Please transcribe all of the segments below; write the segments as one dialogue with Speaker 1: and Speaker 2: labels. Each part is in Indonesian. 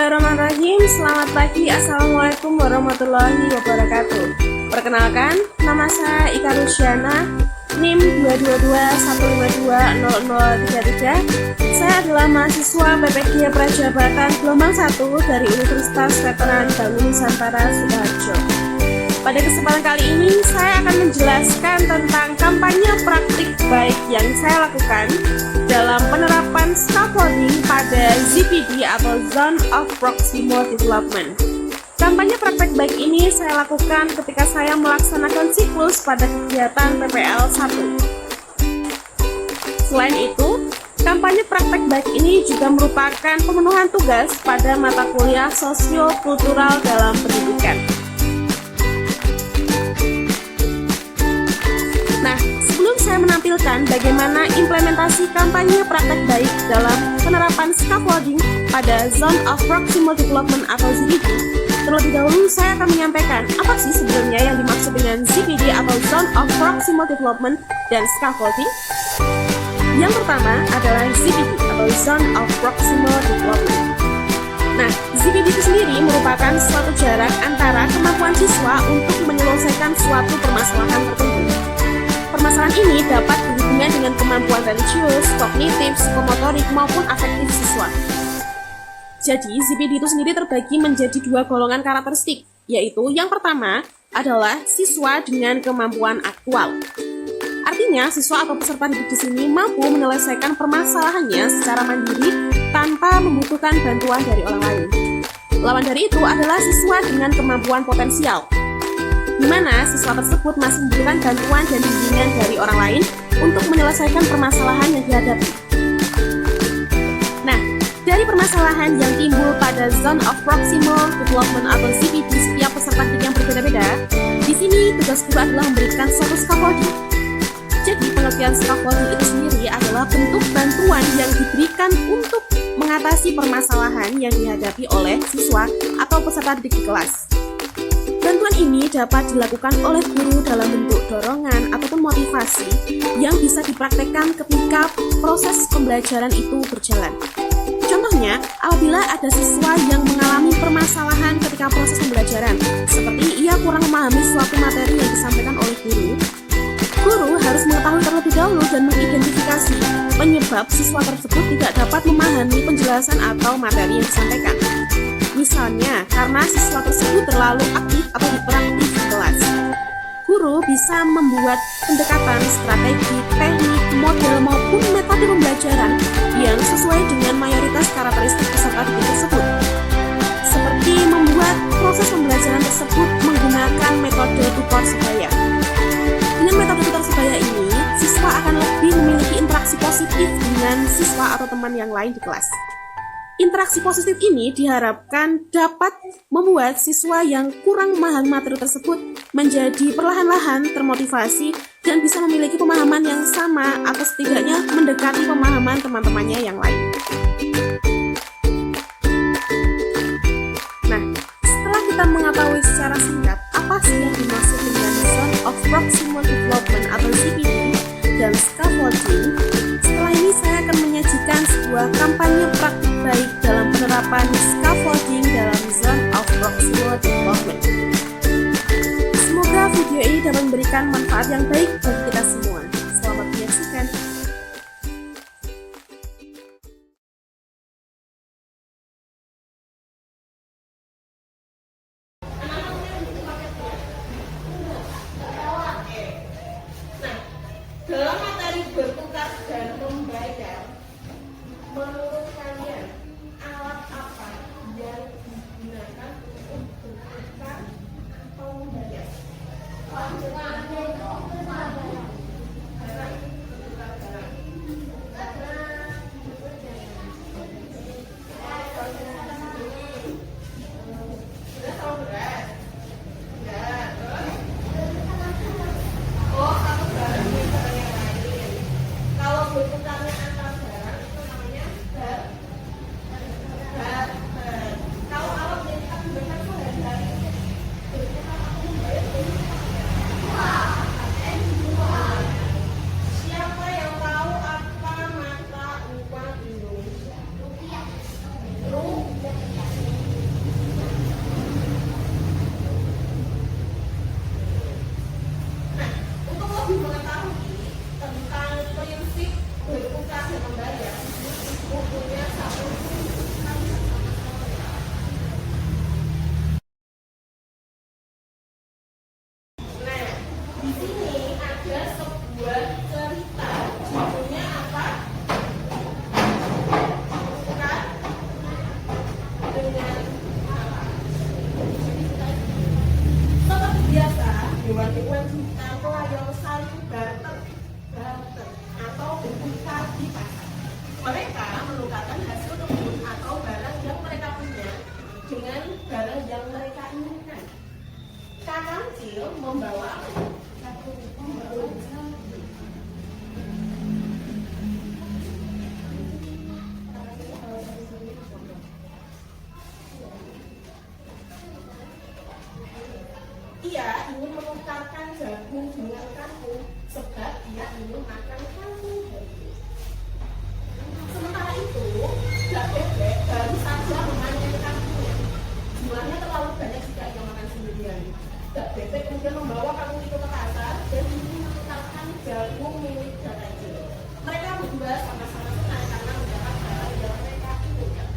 Speaker 1: Bismillahirrahmanirrahim. Selamat pagi. Assalamualaikum warahmatullahi wabarakatuh. Perkenalkan, nama saya Ika Rusyana, NIM 222152033. Saya adalah mahasiswa PPG Prajabatan Gelombang 1 dari Universitas Veteran Bangun Nusantara Sukoharjo. Pada kesempatan kali ini, saya akan menjelaskan tentang kampanye praktik baik yang saya lakukan dalam penerapan scaffolding pada ZPD atau Zone of Proximal Development. Kampanye praktik baik ini saya lakukan ketika saya melaksanakan siklus pada kegiatan PPL 1. Selain itu, kampanye praktik baik ini juga merupakan pemenuhan tugas pada mata kuliah sosio-kultural dalam pendidikan. Saya menampilkan bagaimana implementasi kampanye praktek baik dalam penerapan scaffolding pada Zone of Proximal Development atau ZPD. Terlebih dahulu saya akan menyampaikan apa sih sebenarnya yang dimaksud dengan ZPD atau Zone of Proximal Development dan scaffolding. Yang pertama adalah ZPD atau Zone of Proximal Development. Nah, ZPD itu sendiri merupakan suatu jarak antara kemampuan siswa untuk menyelesaikan suatu permasalahan tertentu. Permasalahan ini dapat berhubungan dengan kemampuan religius, kognitif, psikomotorik, maupun afektif siswa. Jadi, ZPD itu sendiri terbagi menjadi dua golongan karakteristik, yaitu yang pertama adalah siswa dengan kemampuan aktual. Artinya, siswa atau peserta didik di sini mampu menyelesaikan permasalahannya secara mandiri tanpa membutuhkan bantuan dari orang lain. Lawan dari itu adalah siswa dengan kemampuan potensial, di mana siswa tersebut masih membutuhkan bantuan dan bimbingan dari orang lain untuk menyelesaikan permasalahan yang dihadapi. Nah, dari permasalahan yang timbul pada Zone of Proximal Development atau ZPD setiap peserta didik yang berbeda-beda, di sini tugas guru adalah memberikan suatu scaffolding. Jadi, pengertian scaffolding itu sendiri adalah bentuk bantuan yang diberikan untuk mengatasi permasalahan yang dihadapi oleh siswa atau peserta didik di kelas. Bantuan ini dapat dilakukan oleh guru dalam bentuk dorongan ataupun motivasi yang bisa dipraktekkan ketika proses pembelajaran itu berjalan. Contohnya, apabila ada siswa yang mengalami permasalahan ketika proses pembelajaran, seperti ia kurang memahami suatu materi yang disampaikan oleh guru, guru harus mengetahui terlebih dahulu dan mengidentifikasi penyebab siswa tersebut tidak dapat memahami penjelasan atau materi yang disampaikan. Misalnya, karena siswa tersebut terlalu aktif atau hiperaktif di kelas. Guru bisa membuat pendekatan strategi, teknik, model maupun metode pembelajaran yang sesuai dengan mayoritas karakteristik peserta didik tersebut. Seperti membuat proses pembelajaran tersebut menggunakan metode tutor sebaya. Dengan metode tutor sebaya ini, siswa akan lebih memiliki interaksi positif dengan siswa atau teman yang lain di kelas. Interaksi positif ini diharapkan dapat membuat siswa yang kurang memahami materi tersebut menjadi perlahan-lahan termotivasi dan bisa memiliki pemahaman yang sama atau setidaknya mendekati pemahaman teman-temannya yang lain. Nah, setelah kita mengetahui secara singkat apa sih yang dimaksud dengan Zone of Proximal Development atau ZPD dan scaffolding, setelah ini saya akan menyajikan sebuah kampanye praktik baik dalam penerapan scaffolding dalam Zone of Proximal Development. Semoga video ini dapat memberikan manfaat yang baik bagi kita semua. Selamat menyaksikan.
Speaker 2: Dalam materi bertukar dan membayar, menurut kalian alat apa yang digunakan untuk bertukar atau membayar? Kalau alat yang kita gunakan sehari-hari bertukar atau membayar, hewan-hewan sekitar yang saling barter atau bertukar di pasar. Mereka menukarkan hasil kebun atau barang yang mereka punya dengan barang yang mereka inginkan. Kakak kecil membawa ia ingin menukarkan jagung dengan kangkung sebab ia ingin makan kangkung jagung. Sementara itu, Mbak Bebek baru saja memanen kangkungnya. Jumlahnya terlalu banyak jika ia makan sendirian. Mbak Bebek kemudian membawa kangkung itu ke pasar dan ingin menukarkan jagung milik Mbak Kecil. Mereka berdua sama-sama senang karena mendapat barang yang mereka inginkan.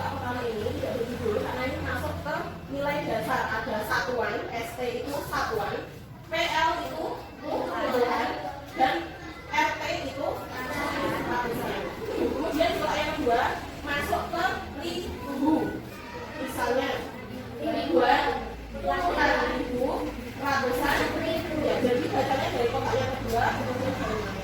Speaker 2: tingkat pertama ini tidak berjudul karena ini masuk ke nilai dasar. Ada satuan, ST itu satuan, PL itu kemudahan, dan RT itu ratusan. Kemudian kalau yang kedua masuk ke ribu, misalnya ribuan, puluhan ribu, ratusan ribu. Ya, jadi bacanya dari kotak yang kedua kemudian dari mana?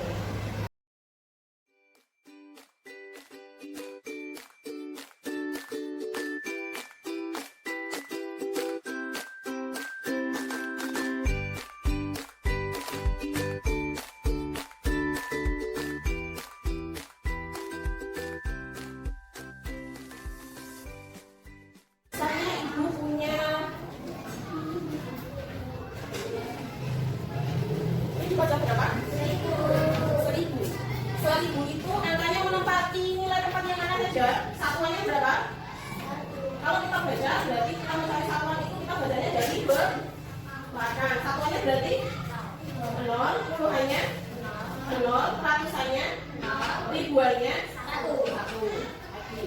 Speaker 2: Misalnya ibu punya ini dibaca berapa? 1000. 1000 itu angkanya menempati nilai tempat yang mana saja? Satuannya berapa? Kalau kita baca berarti kita mencari satuan itu kita bacanya dari belakang. Satuannya berarti 0, puluhannya 0, ratusannya, ribuannya 1. Lagi.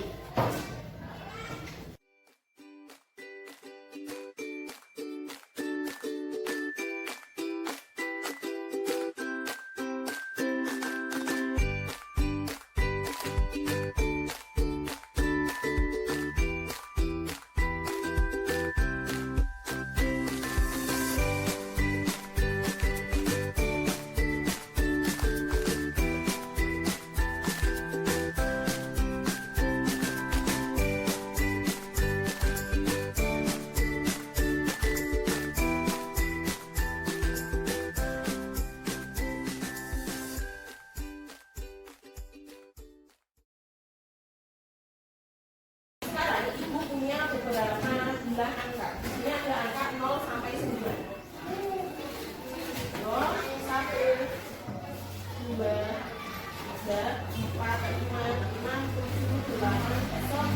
Speaker 2: Sekarang ibu punya beberapa bilang angka. Ini ada angka 0 sampai 9. 0, 1, 2, 3, 4, 5, 6, 7, 8, 9.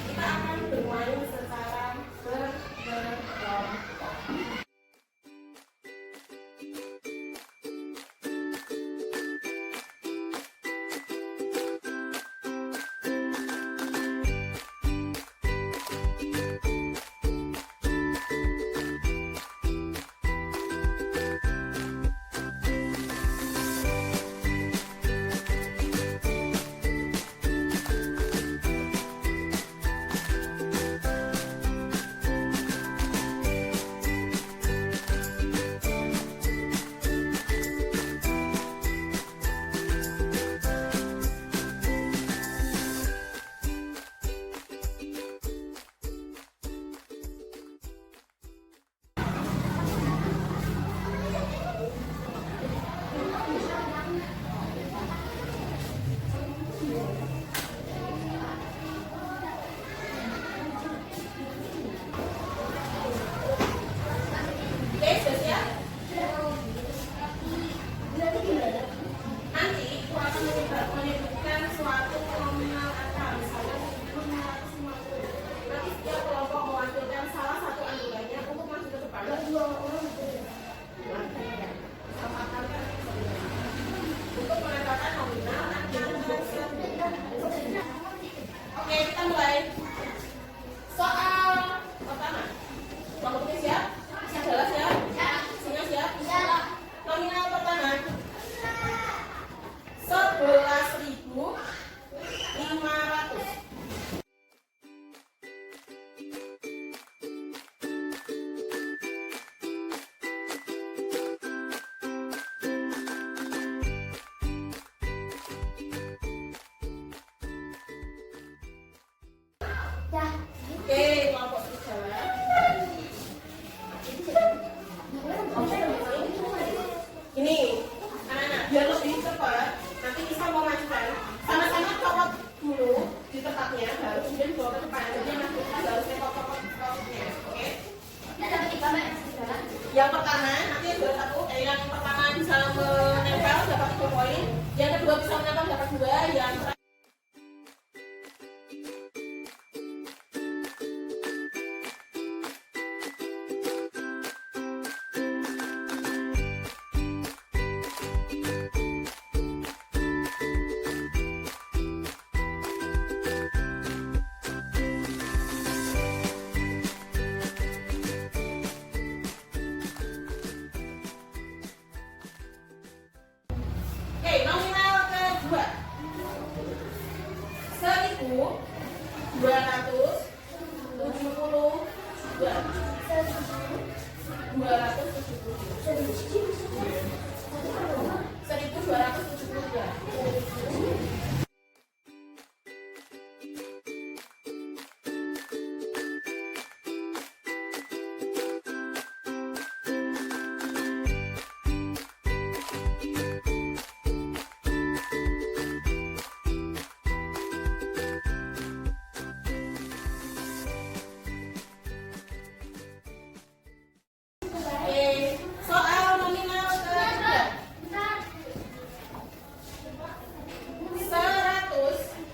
Speaker 2: Kita akan bermain secara berkelompok. Oke, sudah siap? Nanti aku akan menyebutkan suatu nominal angka, misalnya 550. Nanti setiap kelompok mewakilkan salah satu anggotanya untuk maju ke depan. Untuk menentukan nominal angka. Oke, kita mulai. Soal pertama. Kelompoknya siap? Adalah siap? Isinya siap? Nominal pertama 11.500. Oke, kelompok serigala. Ini anak-anak biar lebih cepat nanti bisa memajukan sama-sama copot dulu di tempatnya baru kemudian bawa ke depan jadi yang harus copot-copotnya. Oke, yang pertama nanti yang satu yang pertama bisa menempel dapat 3 poin, yang kedua bisa menempel dapat 2, yang Soal nominal ketiga. 145.310.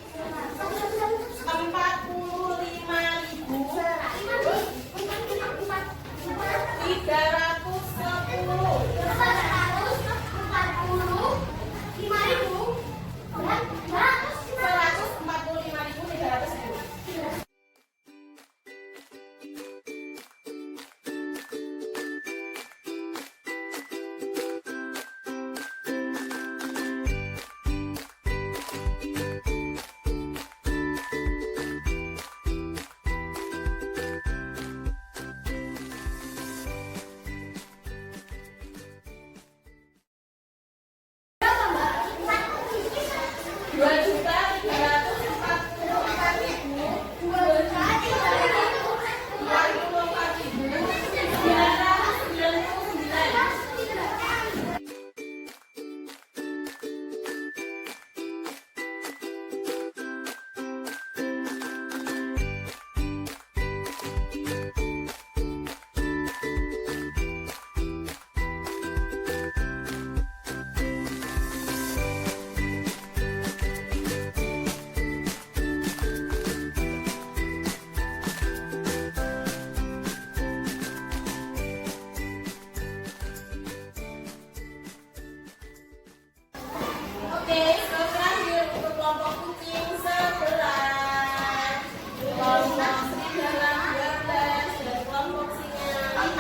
Speaker 2: Oke, terakhir untuk kelompok kucing sebelah, kelompok serigala 12 dan kelompok singa 5.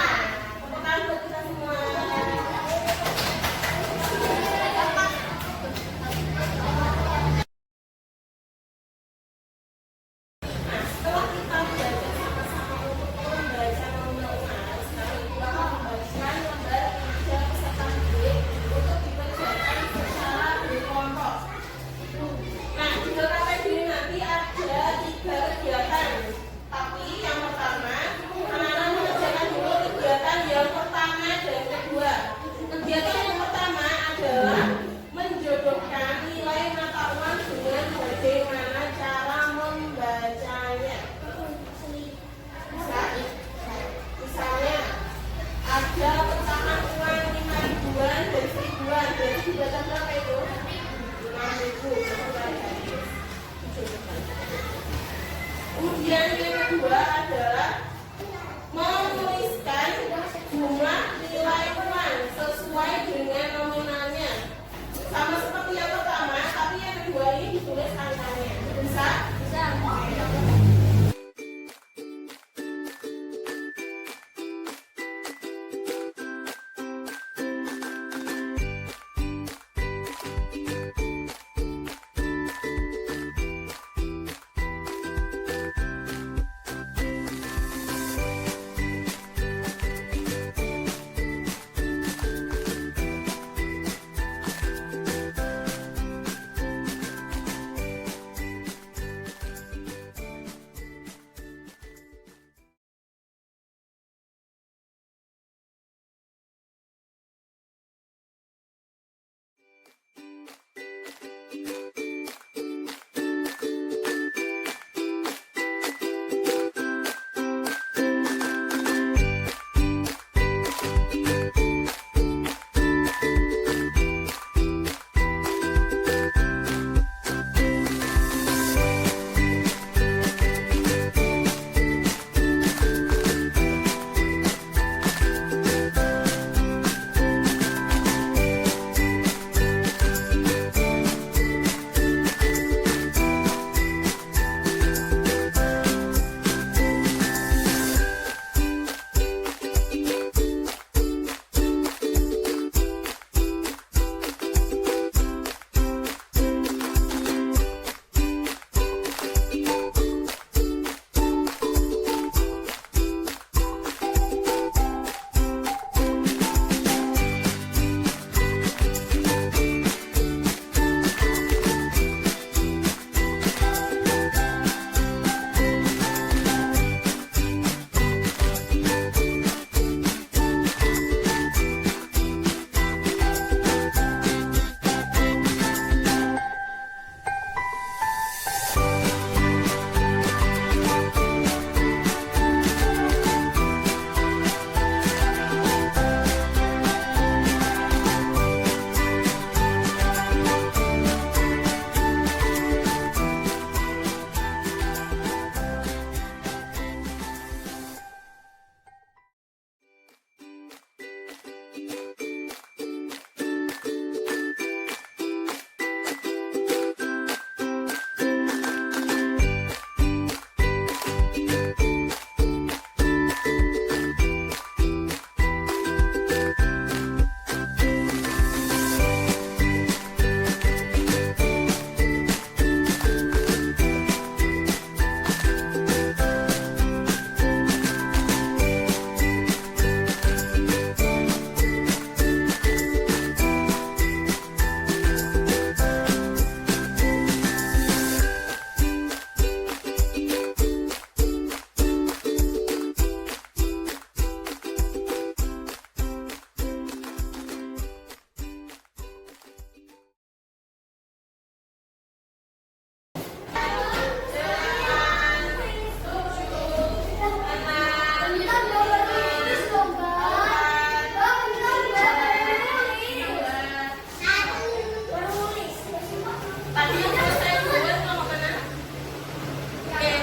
Speaker 2: Tepuk tangan buat kita semua. Nah, setelah kita belajar sama-sama untuk membaca nomor-nomor, sekarang kita akan membaca lembar 3 peserta didik untuk dikerjakan secara berkelompok. Nah, di KKP nanti ada 3 kegiatan. Tapi yang pertama, anak-anak mengerjakan dulu kegiatan yang pertama dan kedua. Kegiatan yang pertama adalah menjodohkan nilai mata uang dengan bagaimana cara membacanya. Misalnya, ada pecahan uang 5 ribuan dan 1000-an. Jadi dibaca berapa itu? 5.000. Kemudian yang kedua adalah menuliskan jumlah nilai uang sesuai dengan nominalnya. Sama seperti yang pertama, tapi yang kedua ini ditulis angkanya. Bisa? Bisa.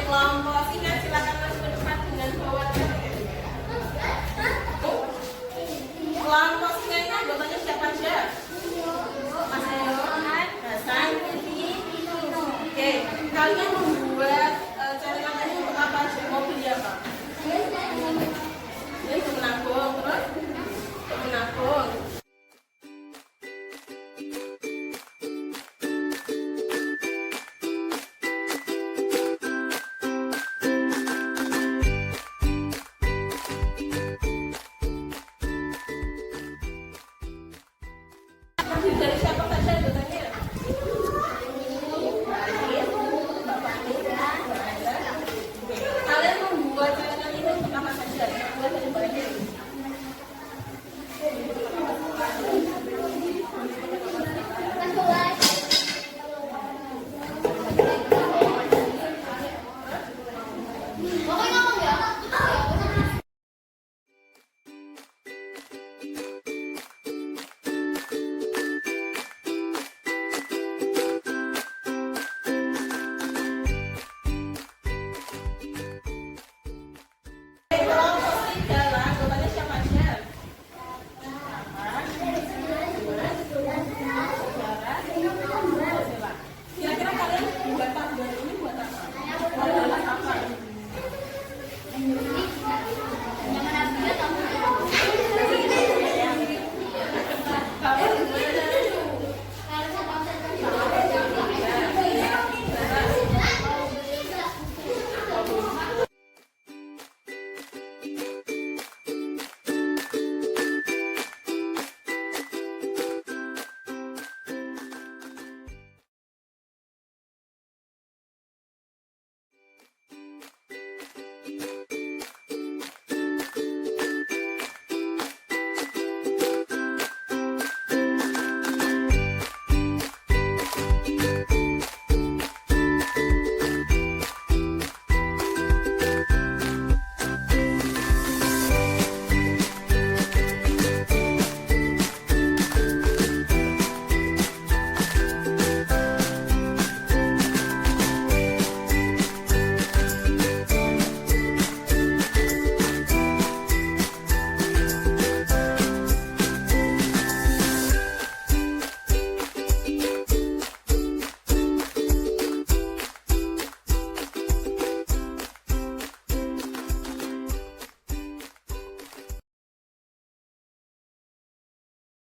Speaker 2: kelompok sini silakan masuk ke depan dengan bawa jaket. Kelompok sini anggotanya siapa aja? Mas Ayon, Hasan, oke, kalian membuat celengan ini untuk apa aja? Mau pilih apa? Ini untuk menabung, terus untuk menabung. Terdiri dari siapa?